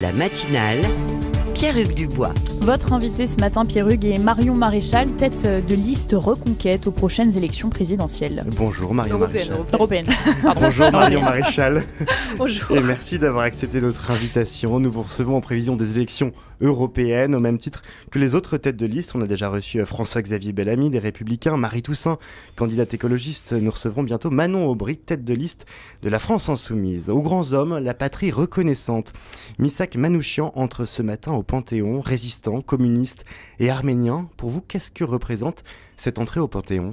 La matinale, Pierre-Hugues Dubois. Votre invité ce matin, Pierre-Hugues, est Marion Maréchal, tête de liste Reconquête aux prochaines élections présidentielles. Bonjour Marion Maréchal. Européenne. Bonjour Marion Maréchal. Bonjour. Et merci d'avoir accepté notre invitation. Nous vous recevons en prévision des élections européennes, au même titre que les autres têtes de liste. On a déjà reçu François-Xavier Bellamy des Républicains, Marie Toussaint, candidate écologiste. Nous recevrons bientôt Manon Aubry, tête de liste de la France Insoumise. Aux grands hommes, la patrie reconnaissante. Missak Manouchian entre ce matin au Panthéon, résistant, communiste et arménien. Pour vous, qu'est-ce que représente cette entrée au Panthéon ?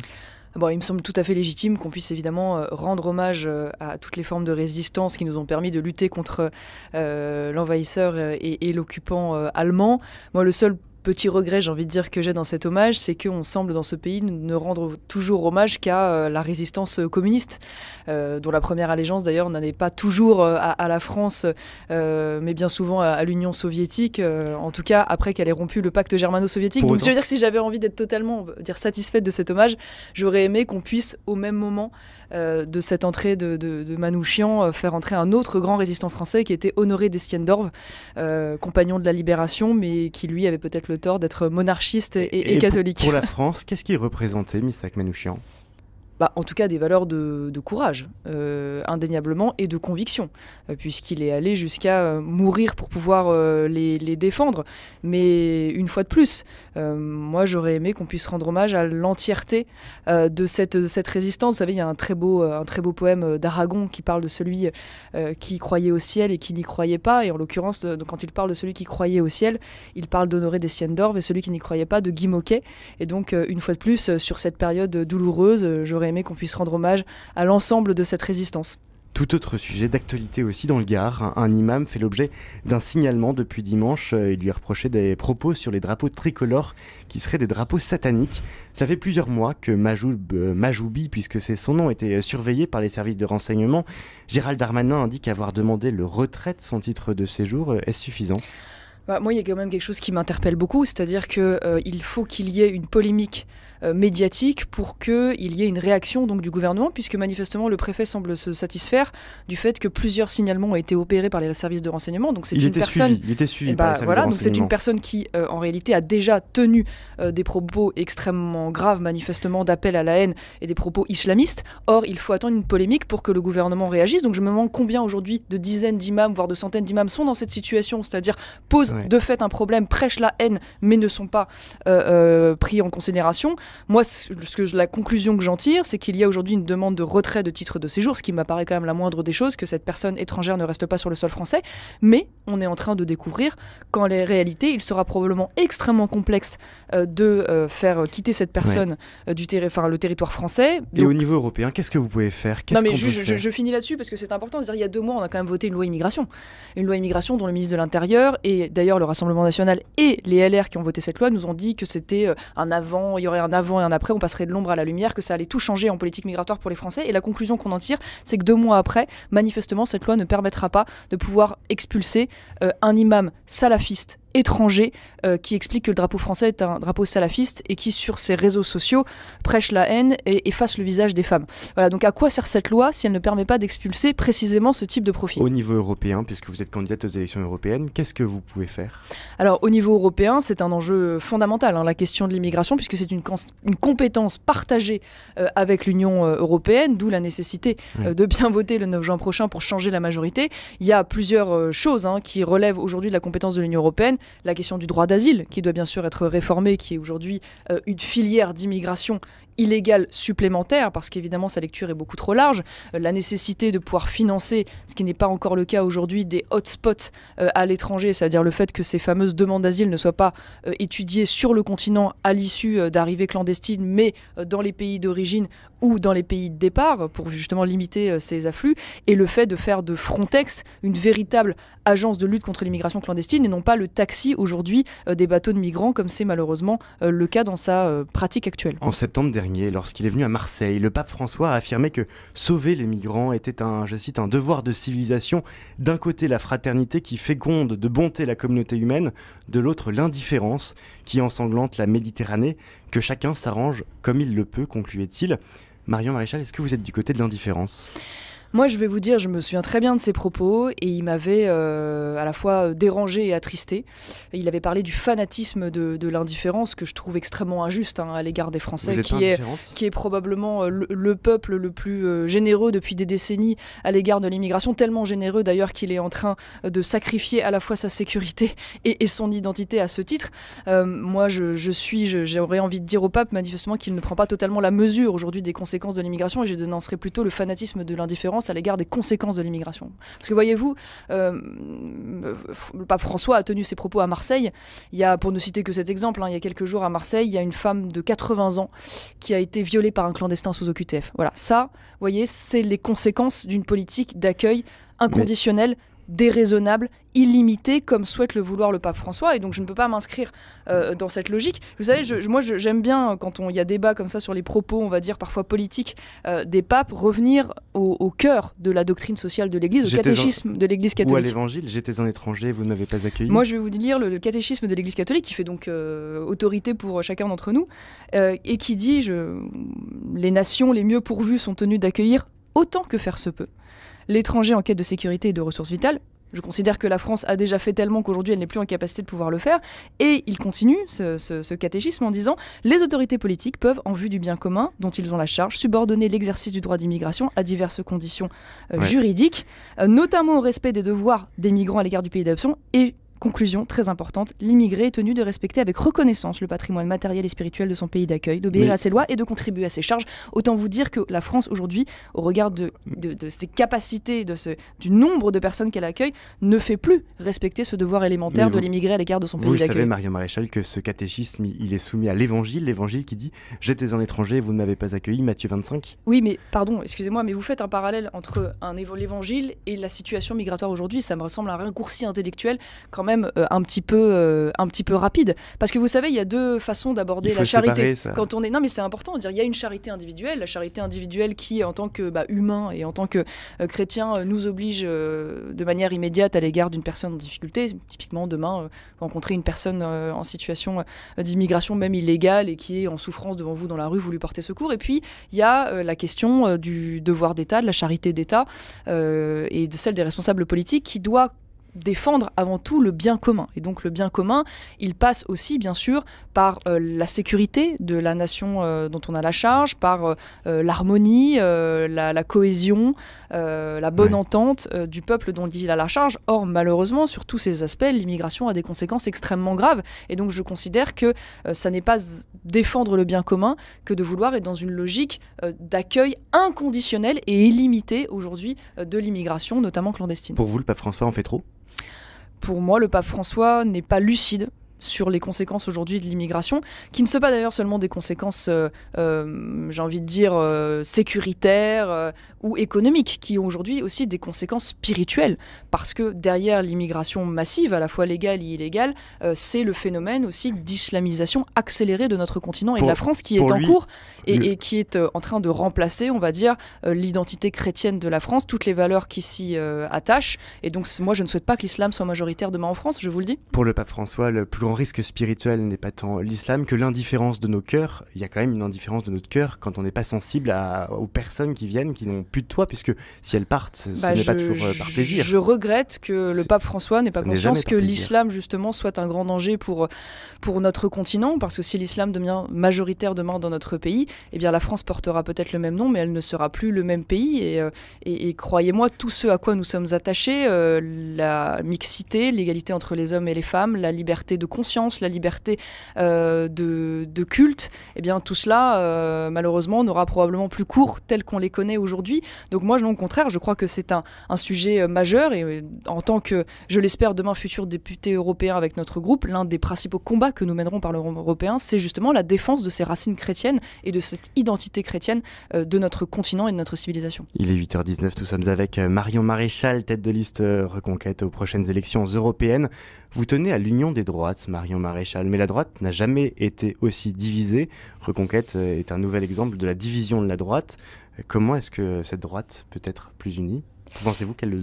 Bon, il me semble tout à fait légitime qu'on puisse évidemment rendre hommage à toutes les formes de résistance qui nous ont permis de lutter contre l'envahisseur et l'occupant allemand. Moi, le seul petit regret, j'ai envie de dire, que j'ai dans cet hommage, c'est qu'on semble dans ce pays ne rendre toujours hommage qu'à la résistance communiste, dont la première allégeance d'ailleurs n'en est pas toujours à la France, mais bien souvent à l'Union soviétique, en tout cas après qu'elle ait rompu le pacte germano-soviétique. Donc je veux dire que si j'avais envie d'être totalement satisfaite de cet hommage, j'aurais aimé qu'on puisse au même moment de cette entrée de Manouchian faire entrer un autre grand résistant français qui était Honoré d'Estienne-d'Orves, compagnon de la Libération, mais qui lui avait peut-être le tort d'être monarchiste et catholique. Pour la France, qu'est-ce qu'il représentait, Missak Manouchian ? En tout cas des valeurs de courage, indéniablement, et de conviction, puisqu'il est allé jusqu'à mourir pour pouvoir les défendre. Mais une fois de plus, moi j'aurais aimé qu'on puisse rendre hommage à l'entièreté de cette résistance. Vous savez, il y a un très beau poème d'Aragon qui parle de celui qui croyait au ciel et qui n'y croyait pas. Et en l'occurrence, quand il parle de celui qui croyait au ciel, il parle d'Honoré d'Estienne-d'Orves, et celui qui n'y croyait pas de Guy Môquet. Et donc, une fois de plus, sur cette période douloureuse, j'aurais aimé qu'on puisse rendre hommage à l'ensemble de cette résistance. Tout autre sujet d'actualité aussi dans le Gard. Un imam fait l'objet d'un signalement depuis dimanche. Il lui a reproché des propos sur les drapeaux tricolores qui seraient des drapeaux sataniques. Ça fait plusieurs mois que Majoubi, puisque c'est son nom, était surveillé par les services de renseignement. Gérald Darmanin indique avoir demandé le retrait de son titre de séjour. Est-ce suffisant ? Moi, il y a quand même quelque chose qui m'interpelle beaucoup, c'est-à-dire qu'il faut qu'il y ait une polémique médiatique pour qu'il y ait une réaction donc, du gouvernement, puisque manifestement le préfet semble se satisfaire du fait que plusieurs signalements ont été opérés par les services de renseignement. Donc c'est il était suivi par les services de renseignement. Donc c'est une personne qui, en réalité, a déjà tenu des propos extrêmement graves, manifestement d'appel à la haine et des propos islamistes. Or, il faut attendre une polémique pour que le gouvernement réagisse. Donc je me demande combien aujourd'hui de dizaines d'imams, voire de centaines d'imams sont dans cette situation, c'est-à-dire posent de fait un problème, prêchent la haine, mais ne sont pas pris en considération. Moi, la conclusion que j'en tire, c'est qu'il y a aujourd'hui une demande de retrait de titre de séjour, ce qui m'apparaît quand même la moindre des choses, que cette personne étrangère ne reste pas sur le sol français, mais on est en train de découvrir qu'en réalité, il sera probablement extrêmement complexe de faire quitter cette personne le territoire français. Et au niveau européen, qu'est-ce que vous pouvez faire ? Je finis là-dessus parce que c'est important. C'est-à-dire, il y a 2 mois, on a quand même voté une loi immigration. Une loi immigration dont le ministre de l'Intérieur et d'ailleurs le Rassemblement national et les LR qui ont voté cette loi nous ont dit que c'était un avant, il y aurait un avant et un après, on passerait de l'ombre à la lumière, que ça allait tout changer en politique migratoire pour les Français. Et la conclusion qu'on en tire, c'est que 2 mois après, manifestement, cette loi ne permettra pas de pouvoir expulser un imam salafiste étranger qui explique que le drapeau français est un drapeau salafiste et qui, sur ses réseaux sociaux, prêche la haine et efface le visage des femmes. Voilà, donc à quoi sert cette loi si elle ne permet pas d'expulser précisément ce type de profil ? Au niveau européen, puisque vous êtes candidate aux élections européennes, qu'est-ce que vous pouvez faire ? Alors, au niveau européen, c'est un enjeu fondamental, la question de l'immigration, puisque c'est une compétence partagée avec l'Union européenne, d'où la nécessité de bien voter le 9 juin prochain pour changer la majorité. Il y a plusieurs choses qui relèvent aujourd'hui de la compétence de l'Union européenne. La question du droit d'asile, qui doit bien sûr être réformé, qui est aujourd'hui une filière d'immigration illégale supplémentaire, parce qu'évidemment sa lecture est beaucoup trop large. La nécessité de pouvoir financer, ce qui n'est pas encore le cas aujourd'hui, des hotspots à l'étranger, c'est-à-dire le fait que ces fameuses demandes d'asile ne soient pas étudiées sur le continent à l'issue d'arrivées clandestines, mais dans les pays d'origine ou dans les pays de départ, pour justement limiter ces afflux, et le fait de faire de Frontex une véritable agence de lutte contre l'immigration clandestine, et non pas le taxi aujourd'hui des bateaux de migrants, comme c'est malheureusement le cas dans sa pratique actuelle. En septembre dernier, lorsqu'il est venu à Marseille, le pape François a affirmé que sauver les migrants était je cite, un devoir de civilisation. D'un côté, la fraternité qui féconde de bonté la communauté humaine, de l'autre, l'indifférence qui ensanglante la Méditerranée, que chacun s'arrange comme il le peut, concluait-il. Marion Maréchal, est-ce que vous êtes du côté de l'indifférence ? Moi, je vais vous dire, je me souviens très bien de ses propos et il m'avait à la fois dérangé et attristé. Il avait parlé du fanatisme de l'indifférence que je trouve extrêmement injuste à l'égard des Français, qui est probablement le peuple le plus généreux depuis des décennies à l'égard de l'immigration, tellement généreux d'ailleurs qu'il est en train de sacrifier à la fois sa sécurité et son identité à ce titre. Moi, j'aurais envie de dire au pape manifestement qu'il ne prend pas totalement la mesure aujourd'hui des conséquences de l'immigration et je dénoncerais plutôt le fanatisme de l'indifférence à l'égard des conséquences de l'immigration. Parce que voyez-vous, le pape François a tenu ses propos à Marseille. Il y a, pour ne citer que cet exemple, il y a quelques jours à Marseille, il y a une femme de 80 ans qui a été violée par un clandestin sous OQTF. Voilà, ça, vous voyez, c'est les conséquences d'une politique d'accueil inconditionnel, déraisonnable, illimité, comme souhaite le vouloir le pape François, et donc je ne peux pas m'inscrire dans cette logique. Vous savez, moi j'aime bien, quand il y a débat comme ça sur les propos, on va dire parfois politiques, des papes, revenir au cœur de la doctrine sociale de l'Église, au catéchisme de l'Église catholique. Ou à l'Évangile, j'étais un étranger, vous ne m'avez pas accueilli. Moi je vais vous lire le catéchisme de l'Église catholique, qui fait donc autorité pour chacun d'entre nous, et qui dit les nations les mieux pourvues sont tenues d'accueillir autant que faire se peut l'étranger en quête de sécurité et de ressources vitales. Je considère que la France a déjà fait tellement qu'aujourd'hui elle n'est plus en capacité de pouvoir le faire. Et il continue ce catéchisme en disant « Les autorités politiques peuvent, en vue du bien commun dont ils ont la charge, subordonner l'exercice du droit d'immigration à diverses conditions juridiques, notamment au respect des devoirs des migrants à l'égard du pays d'adoption et conclusion très importante, l'immigré est tenu de respecter avec reconnaissance le patrimoine matériel et spirituel de son pays d'accueil, d'obéir à ses lois et de contribuer à ses charges. Autant vous dire que la France aujourd'hui, au regard de ses capacités, du nombre de personnes qu'elle accueille, ne fait plus respecter ce devoir élémentaire de l'immigré à l'égard de son pays d'accueil. Vous savez, Marion Maréchal, que ce catéchisme, il est soumis à l'Évangile qui dit « J'étais un étranger, vous ne m'avez pas accueilli », Matthieu 25. Oui, mais pardon, excusez-moi, mais vous faites un parallèle entre l'Évangile et la situation migratoire aujourd'hui. Ça me ressemble à un raccourci intellectuel quand même un petit peu rapide, parce que vous savez, il y a deux façons d'aborder la charité. Quand on est, non mais c'est important de dire, il y a une charité individuelle, la charité individuelle qui, en tant que humain et en tant que chrétien, nous oblige de manière immédiate à l'égard d'une personne en difficulté. Typiquement, demain, rencontrer une personne en situation d'immigration, même illégale, et qui est en souffrance devant vous dans la rue, vous lui portez secours. Et puis, il y a la question du devoir d'État, de la charité d'État, et de celle des responsables politiques qui doit défendre avant tout le bien commun. Et donc le bien commun, il passe aussi bien sûr par la sécurité de la nation dont on a la charge, par l'harmonie, la cohésion, la bonne entente du peuple dont il a la charge. Or malheureusement, sur tous ces aspects, l'immigration a des conséquences extrêmement graves. Et donc je considère que ça n'est pas défendre le bien commun que de vouloir être dans une logique d'accueil inconditionnel et illimité aujourd'hui de l'immigration, notamment clandestine. Pour vous, le pape François en fait trop ? Pour moi, le pape François n'est pas lucide sur les conséquences aujourd'hui de l'immigration, qui ne sont pas d'ailleurs seulement des conséquences, j'ai envie de dire, sécuritaires ou économiques, qui ont aujourd'hui aussi des conséquences spirituelles, parce que derrière l'immigration massive, à la fois légale et illégale, c'est le phénomène aussi d'islamisation accélérée de notre continent et de la France qui est en cours et qui est en train de remplacer, on va dire, l'identité chrétienne de la France, toutes les valeurs qui s'y attachent. Et donc moi, je ne souhaite pas que l'islam soit majoritaire demain en France, je vous le dis. Pour le pape François, le plus grand risque spirituel n'est pas tant l'islam que l'indifférence de nos cœurs. Il y a quand même une indifférence de notre cœur quand on n'est pas sensible aux personnes qui viennent, qui n'ont plus de toit, puisque si elles partent, ce n'est pas toujours par plaisir. Je regrette que le pape François n'ait pas conscience que l'islam justement soit un grand danger pour notre continent, parce que si l'islam devient majoritaire demain dans notre pays, eh bien la France portera peut-être le même nom, mais elle ne sera plus le même pays. Et croyez-moi, tout ce à quoi nous sommes attachés, la mixité, l'égalité entre les hommes et les femmes, la liberté de conscience, la liberté de culte, eh bien tout cela malheureusement n'aura probablement plus cours tels qu'on les connaît aujourd'hui. Donc moi, au contraire, je crois que c'est un sujet majeur, et en tant que, je l'espère, demain futur député européen avec notre groupe, l'un des principaux combats que nous mènerons par l'Europe européen, c'est justement la défense de ces racines chrétiennes et de cette identité chrétienne de notre continent et de notre civilisation. Il est 8h19, nous sommes avec Marion Maréchal, tête de liste Reconquête aux prochaines élections européennes. Vous tenez à l'union des droites, Marion Maréchal, mais la droite n'a jamais été aussi divisée. Reconquête est un nouvel exemple de la division de la droite. Comment est-ce que cette droite peut être plus unie ? Pensez-vous qu'elle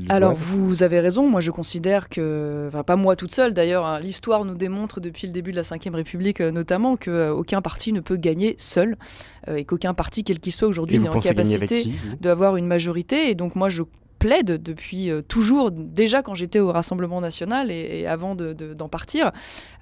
Alors, vous avez raison. Moi, je considère que, enfin, pas moi toute seule d'ailleurs, hein, l'histoire nous démontre depuis le début de la Ve République notamment qu'aucun parti ne peut gagner seul et qu'aucun parti, quel qu'il soit aujourd'hui, n'est en capacité d'avoir une majorité. Et donc, moi, je plaide depuis toujours, déjà quand j'étais au Rassemblement national et avant d'en partir,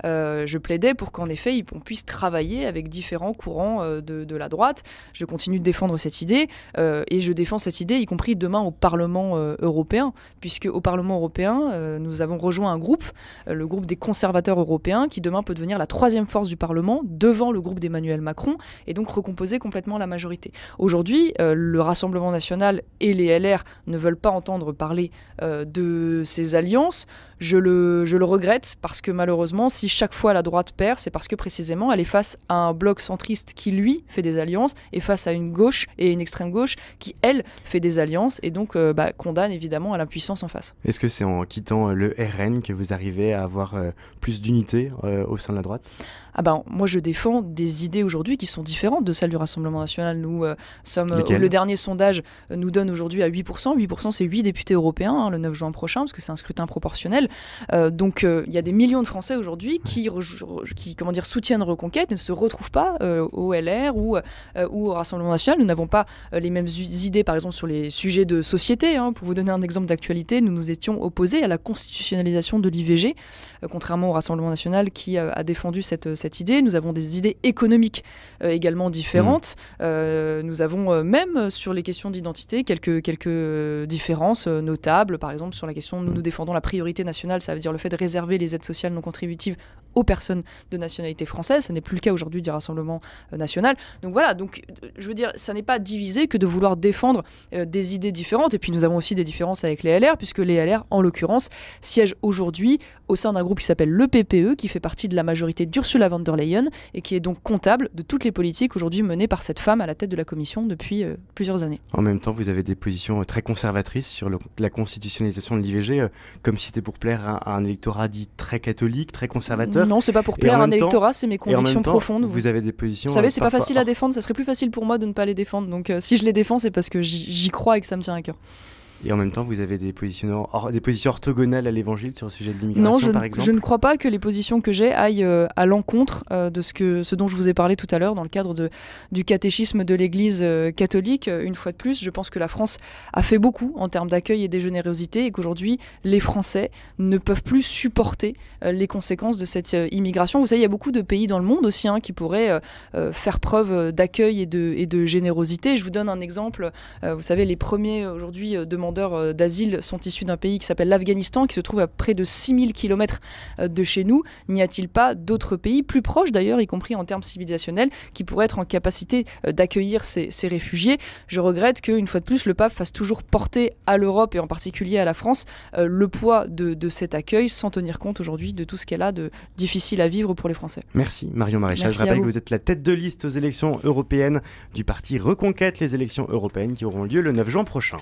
je plaidais pour qu'en effet on puisse travailler avec différents courants de la droite. Je continue de défendre cette idée et je défends cette idée y compris demain au Parlement européen, puisque au Parlement européen nous avons rejoint un groupe, le groupe des conservateurs européens, qui demain peut devenir la troisième force du Parlement devant le groupe d'Emmanuel Macron et donc recomposer complètement la majorité. Aujourd'hui, le Rassemblement national et les LR ne veulent pas entendre parler de ces alliances. Je le regrette parce que malheureusement, si chaque fois la droite perd, c'est parce que précisément elle est face à un bloc centriste qui, lui, fait des alliances et face à une gauche et une extrême gauche qui, elle, fait des alliances et donc condamne évidemment à l'impuissance en face. Est-ce que c'est en quittant le RN que vous arrivez à avoir plus d'unité au sein de la droite ? Moi, je défends des idées aujourd'hui qui sont différentes de celles du Rassemblement national. Nous sommes... le dernier sondage nous donne aujourd'hui à 8%. 8%, c'est 8 députés européens le 9 juin prochain, parce que c'est un scrutin proportionnel. Donc, il y a des millions de Français aujourd'hui qui soutiennent Reconquête et ne se retrouvent pas au LR ou au Rassemblement national. Nous n'avons pas les mêmes idées, par exemple, sur les sujets de société. Pour vous donner un exemple d'actualité, nous nous étions opposés à la constitutionnalisation de l'IVG, contrairement au Rassemblement national qui a défendu cette idée. Nous avons des idées économiques également différentes. Nous avons même sur les questions d'identité quelques différences notables. Par exemple, sur la question, nous défendons la priorité nationale, ça veut dire le fait de réserver les aides sociales non contributives aux personnes de nationalité française. Ça n'est plus le cas aujourd'hui du Rassemblement national. Donc voilà, je veux dire, ça n'est pas divisé que de vouloir défendre des idées différentes. Et puis nous avons aussi des différences avec les LR, puisque les LR, en l'occurrence, siègent aujourd'hui au sein d'un groupe qui s'appelle le PPE, qui fait partie de la majorité d'Ursula von der Leyen et qui est donc comptable de toutes les politiques aujourd'hui menées par cette femme à la tête de la Commission depuis plusieurs années. En même temps, vous avez des positions très conservatrices sur la constitutionnalisation de l'IVG, comme si c'était pour plaire à un électorat dit très catholique, très conservateur. Non, c'est pas pour plaire à un électorat, c'est mes convictions profondes. Vous avez des positions... Vous savez, c'est pas facile à défendre, ça serait plus facile pour moi de ne pas les défendre. Donc si je les défends, c'est parce que j'y crois et que ça me tient à cœur. Et en même temps, vous avez des positions orthogonales à l'évangile sur le sujet de l'immigration, par exemple ? Non, je ne crois pas que les positions que j'ai aillent à l'encontre de ce dont je vous ai parlé tout à l'heure dans le cadre du catéchisme de l'Église catholique. Une fois de plus, je pense que la France a fait beaucoup en termes d'accueil et de générosité et qu'aujourd'hui, les Français ne peuvent plus supporter les conséquences de cette immigration. Vous savez, il y a beaucoup de pays dans le monde aussi qui pourraient faire preuve d'accueil et de générosité. Je vous donne un exemple. Vous savez, les premiers aujourd'hui demandeurs d'asile sont issus d'un pays qui s'appelle l'Afghanistan, qui se trouve à près de 6000 km de chez nous. N'y a-t-il pas d'autres pays plus proches d'ailleurs, y compris en termes civilisationnels, qui pourraient être en capacité d'accueillir ces réfugiés ? Je regrette qu'une fois de plus, le pape fasse toujours porter à l'Europe et en particulier à la France le poids de cet accueil sans tenir compte aujourd'hui de tout ce qu'elle a de difficile à vivre pour les Français. Merci Marion Maréchal. Je rappelle que vous êtes la tête de liste aux élections européennes du parti Reconquête, les élections européennes qui auront lieu le 9 juin prochain.